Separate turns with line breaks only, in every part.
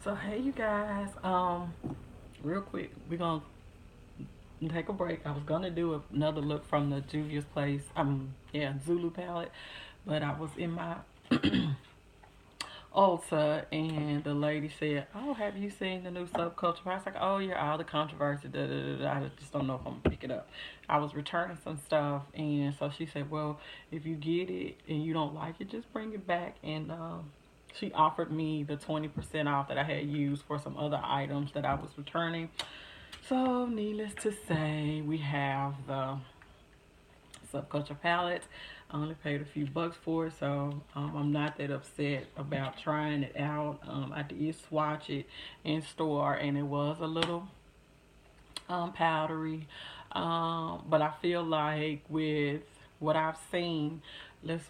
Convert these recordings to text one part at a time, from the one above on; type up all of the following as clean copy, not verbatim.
So hey you guys, real quick, we're gonna take a break. I was gonna do another look from the Juvia's Place, yeah, Zulu palette, but I was in my Ulta and the lady said, "Oh, have you seen the new Subculture?" I was like, "Oh yeah, all the controversy, da da da da. I just don't know if I'm gonna pick it up." I was returning some stuff, and so she said, "Well, if you get it and you don't like it, just bring it back." And she offered me the 20% off that I had used for some other items that I was returning. So, needless to say, we have the Subculture palette. I only paid a few bucks for it, so I'm not that upset about trying it out. I did swatch it in store, and it was a little powdery, but I feel like with what I've seen,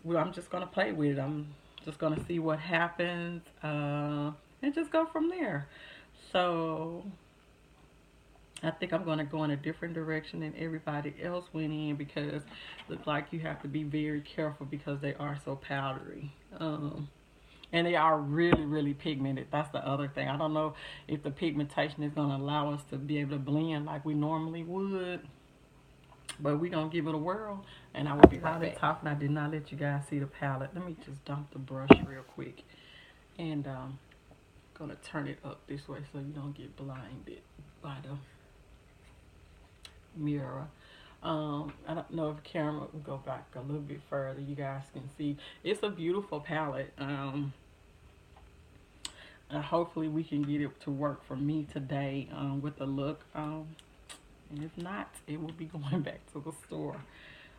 well, I'm just gonna play with it. I'm just gonna see what happens, and just go from there. So I think I'm going to go in a different direction than everybody else went in because it looks like you have to be very careful because they are so powdery. And they are really, really pigmented. That's the other thing. I don't know if the pigmentation is going to allow us to be able to blend like we normally would. But we're going to give it a whirl. And I will be right back. Top, and I did not let you guys see the palette. Let me just dump the brush real quick. And going to turn it up this way so you don't get blinded by the mirror. I don't know if the camera will go back a little bit further. You guys can see it's a beautiful palette. Hopefully we can get it to work for me today with the look. And if not, it will be going back to the store.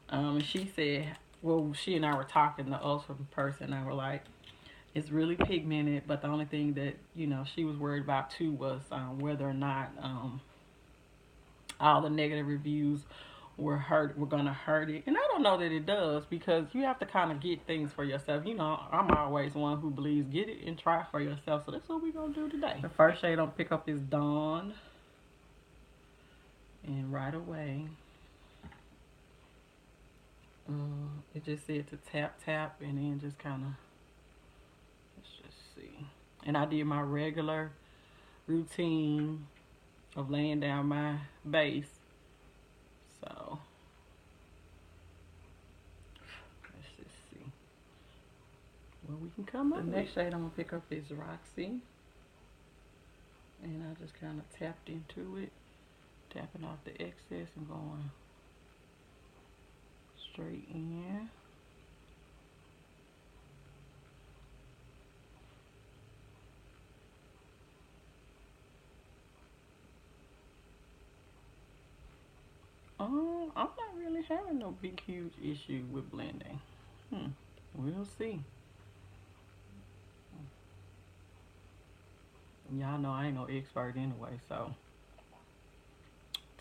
And she said, well, she and I were talking, the ultra person, and I were like, it's really pigmented, but the only thing that she was worried about too was whether or not all the negative reviews we're gonna hurt it. And I don't know that it does because you have to kind of get things for yourself. I'm always one who believes get it and try for yourself. So that's what we're gonna do today. The first shade I'm pick up is Dawn. And right away, it just said to tap tap and then just kind of, let's just see. And I did my regular routine of laying down my base. So let's just see where we can come up. The next shade I'm gonna pick up is Roxy, and I just kind of tapped into it, tapping off the excess and going straight in. I'm not really having no big huge issue with blending. We'll see. Y'all know I ain't no expert anyway, so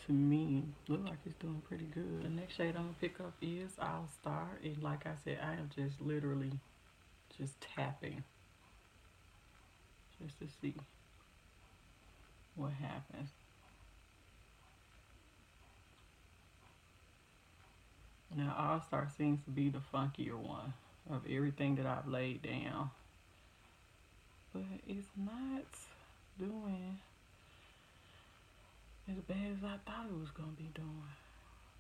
to me, look like it's doing pretty good. The next shade I'm gonna pick up is All Star, and like I said, I am just literally just tapping just to see what happens. Now, All Star seems to be the funkier one of everything that I've laid down, but it's not doing as bad as I thought it was gonna be doing.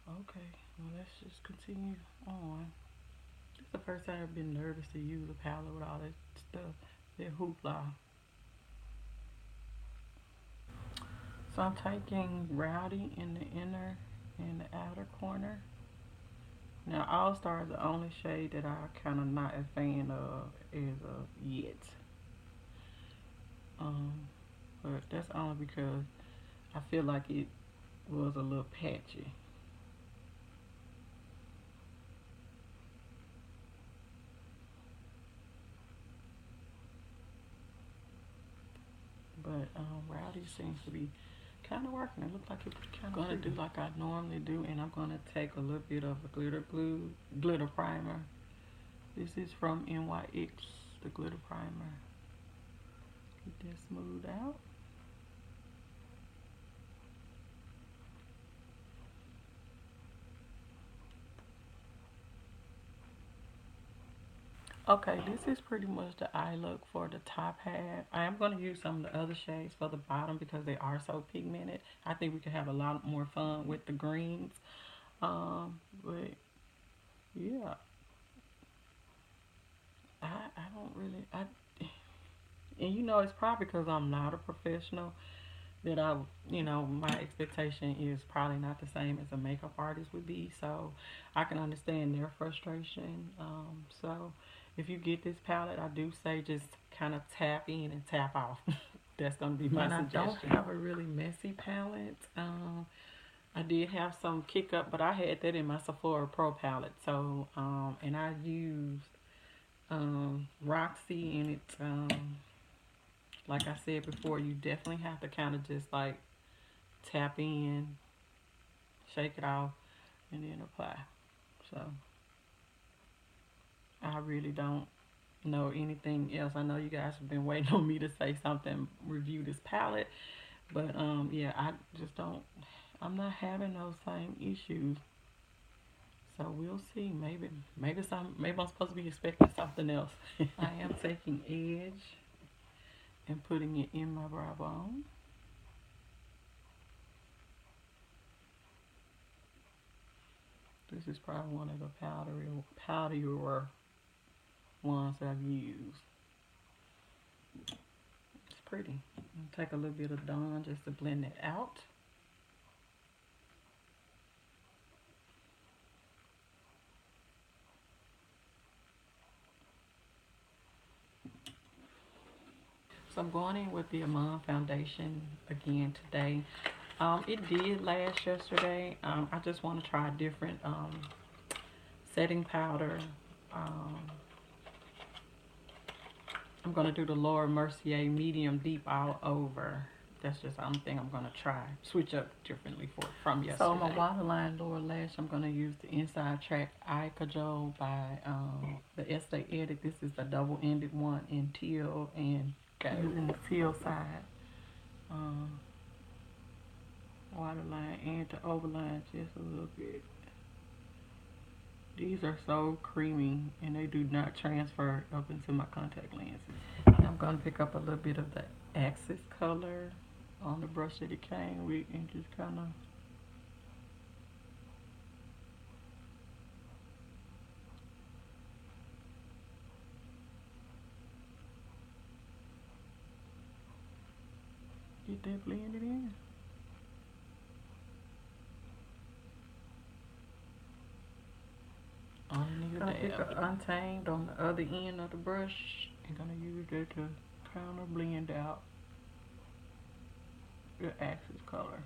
Okay, well, let's just continue on. It's the first time I've been nervous to use a palette with all that stuff, that hoopla. So I'm taking Rowdy in the inner and the outer corner. Now, All Star is the only shade that I kind of not a fan of as of yet. But that's only because I feel like it was a little patchy. But Rowdy seems to be kind of working. It looks like it's kind of gonna do like I normally do, and I'm gonna take a little bit of a glitter primer. This is from NYX, the glitter primer. Get that smoothed out. Okay, this is pretty much the eye look for the top half. I am going to use some of the other shades for the bottom because they are so pigmented. I think we could have a lot more fun with the greens. But yeah, I don't really, and you know, it's probably because I'm not a professional that my expectation is probably not the same as a makeup artist would be. So I can understand their frustration. So if you get this palette, I do say just kind of tap in and tap off. That's going to be my suggestion. I don't have a really messy palette. I did have some kick up, but I had that in my Sephora Pro palette. So, and I used Roxy, and it's like I said before, you definitely have to kind of just like tap in, shake it off, and then apply. So I really don't know anything else. I know you guys have been waiting on me to say something, review this palette, but yeah, I just don't. I'm not having those same issues. So we'll see. Maybe I'm supposed to be expecting something else. I am taking Edge and putting it in my brow bone. This is probably one of the powderier ones I've used. It's pretty. Take a little bit of Dawn just to blend it out. So I'm going in with the Amon foundation again today. It did last yesterday. I just want to try a different setting powder. I'm going to do the Laura Mercier medium deep all over. That's just the only thing I'm going to try. Switch up differently from yesterday. So my waterline lower lash, I'm going to use the Inside Track Eye Cajole by the Estee Edit. This is the double-ended one in teal and using the teal side. Waterline and to overline just a little bit. These are so creamy and they do not transfer up into my contact lenses. I'm going to pick up a little bit of the Axis color on the brush that it came with and just kind of get that blended in. I'm gonna pick up Untamed on the other end of the brush. I'm gonna use that to kind of blend out the Axis color.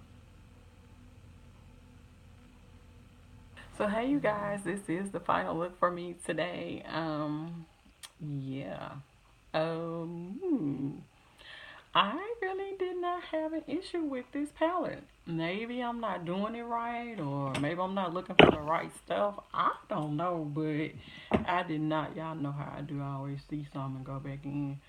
So hey you guys, this is the final look for me today. Yeah. I really did not have an issue with this palette. Maybe I'm not doing it right, or maybe I'm not looking for the right stuff. I don't know, but I did not. Y'all know how I do. I always see something and go back in.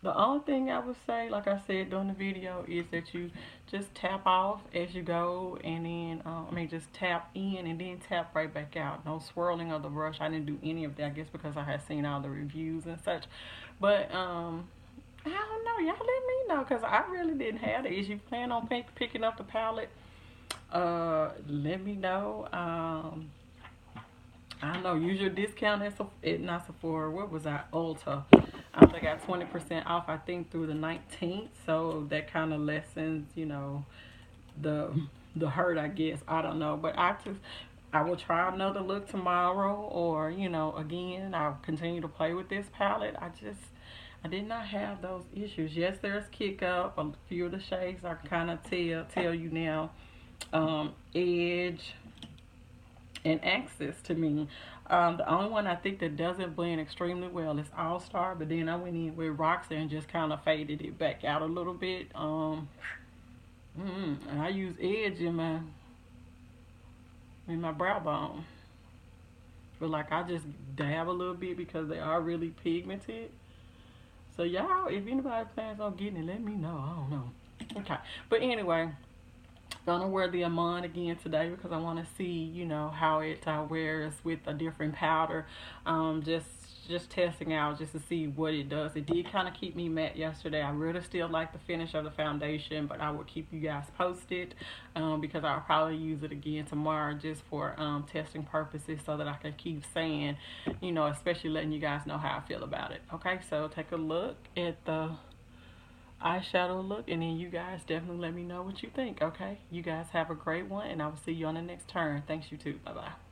The only thing I would say, like I said during the video, is that you just tap off as you go, and then, just tap in and then tap right back out. No swirling of the brush. I didn't do any of that, I guess, because I had seen all the reviews and such. But, I don't know. Y'all let me know, because I really didn't have the issue. Plan on picking up the palette, let me know. I don't know, use your discount at not Sephora. What was that? Ulta. They got 20% off, I think, through the 19th. So that kind of lessens, the hurt, I guess. I don't know. But I will try another look tomorrow, or, again, I'll continue to play with this palette. I did not have those issues. Yes, there's kick up. A few of the shades I kind of tell you now. Edge and Axis to me. The only one I think that doesn't blend extremely well is All Star, but then I went in with Roxy and just kind of faded it back out a little bit. And I use Edge in my brow bone, but like I just dab a little bit because they are really pigmented. So y'all, if anybody plans on getting it, let me know. I don't know. Okay, but anyway, Gonna wear the Amon again today because I want to see, you know, how it wears with a different powder. Just testing out just to see what it does. It did kind of keep me matte yesterday. I really still like the finish of the foundation, but I will keep you guys posted because I'll probably use it again tomorrow just for testing purposes so that I can keep saying, you know, especially letting you guys know how I feel about it. Okay, so take a look at the eyeshadow look, and then you guys definitely let me know what you think. Okay, you guys have a great one, and I will see you on the next turn. Thanks, you too. Bye bye.